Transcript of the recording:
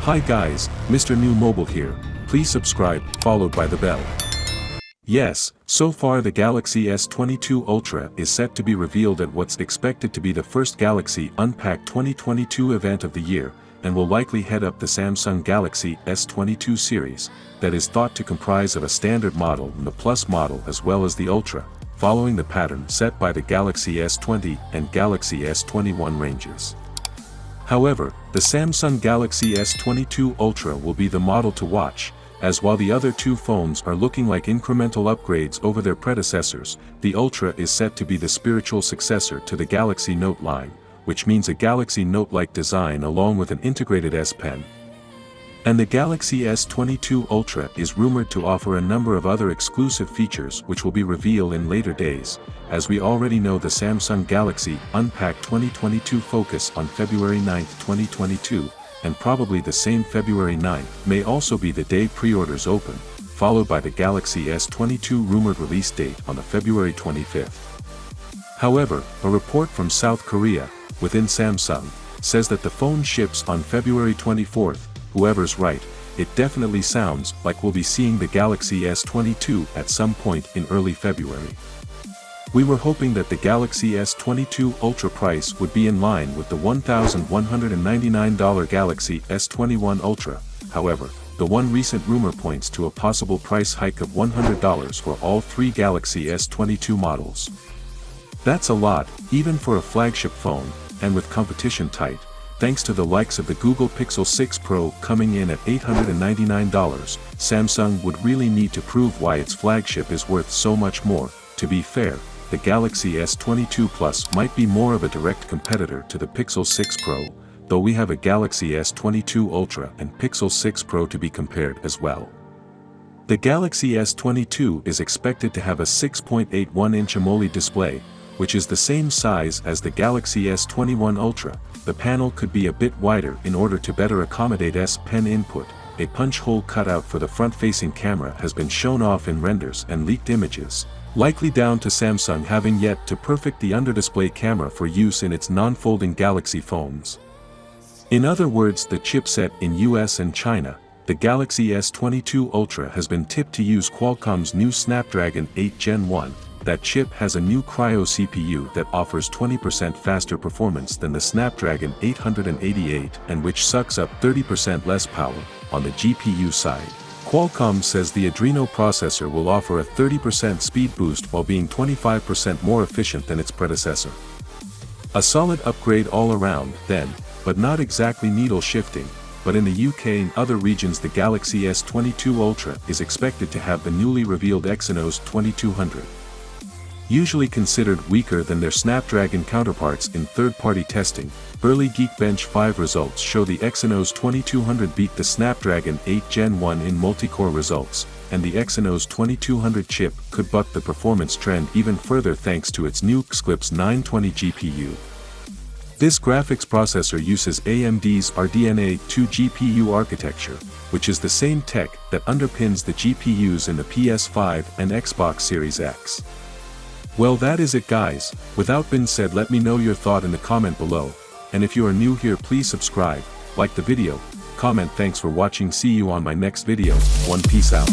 Hi guys, Mrnewmobile here, please subscribe, followed by the bell. Yes, so far the Galaxy S22 Ultra is set to be revealed at what's expected to be the first Galaxy Unpacked 2022 event of the year, and will likely head up the Samsung Galaxy S22 series, that is thought to comprise of a standard model and the Plus model as well as the Ultra, following the pattern set by the Galaxy S20 and Galaxy S21 ranges. However, the Samsung Galaxy S22 Ultra will be the model to watch, as while the other two phones are looking like incremental upgrades over their predecessors, the Ultra is set to be the spiritual successor to the Galaxy Note line, which means a Galaxy Note-like design along with an integrated S Pen. And the Galaxy S22 Ultra is rumored to offer a number of other exclusive features which will be revealed in later days, as we already know the Samsung Galaxy Unpacked 2022 focus on February 9, 2022, and probably the same February 9 may also be the day pre-orders open, followed by the Galaxy S22 rumored release date on the February 25th. However, a report from South Korea, within Samsung, says that the phone ships on February 24th. Whoever's right, it definitely sounds like we'll be seeing the Galaxy S22 at some point in early February. We were hoping that the Galaxy S22 Ultra price would be in line with the $1,199 Galaxy S21 Ultra, however, the one recent rumor points to a possible price hike of $100 for all three Galaxy S22 models. That's a lot, even for a flagship phone, and with competition tight. Thanks to the likes of the Google Pixel 6 Pro coming in at $899, Samsung would really need to prove why its flagship is worth so much more. To be fair, the Galaxy S22 Plus might be more of a direct competitor to the Pixel 6 Pro, though we have a Galaxy S22 Ultra and Pixel 6 Pro to be compared as well. The Galaxy S22 is expected to have a 6.81-inch AMOLED display, which is the same size as the Galaxy S21 Ultra. The panel could be a bit wider in order to better accommodate S Pen input. A punch hole cutout for the front-facing camera has been shown off in renders and leaked images, likely down to Samsung having yet to perfect the under-display camera for use in its non-folding Galaxy phones. In other words, the chipset in US and China, the Galaxy S22 Ultra has been tipped to use Qualcomm's new Snapdragon 8 Gen 1. That chip has a new Cryo CPU that offers 20% faster performance than the Snapdragon 888 and which sucks up 30% less power. On the GPU side, Qualcomm says the Adreno processor will offer a 30% speed boost while being 25% more efficient than its predecessor. A solid upgrade all around, then, but not exactly needle shifting. But in the UK and other regions the Galaxy S22 Ultra is expected to have the newly revealed Exynos 2200. Usually considered weaker than their Snapdragon counterparts in third-party testing, early Geekbench 5 results show the Exynos 2200 beat the Snapdragon 8 Gen 1 in multi-core results, and the Exynos 2200 chip could buck the performance trend even further thanks to its new Xclipse 920 GPU. This graphics processor uses AMD's RDNA 2 GPU architecture, which is the same tech that underpins the GPUs in the PS5 and Xbox Series X. Well, that is it guys. Without being said, let me know your thought in the comment below, and if you are new here please subscribe, like the video, comment. Thanks for watching, see you on my next video. One, peace out.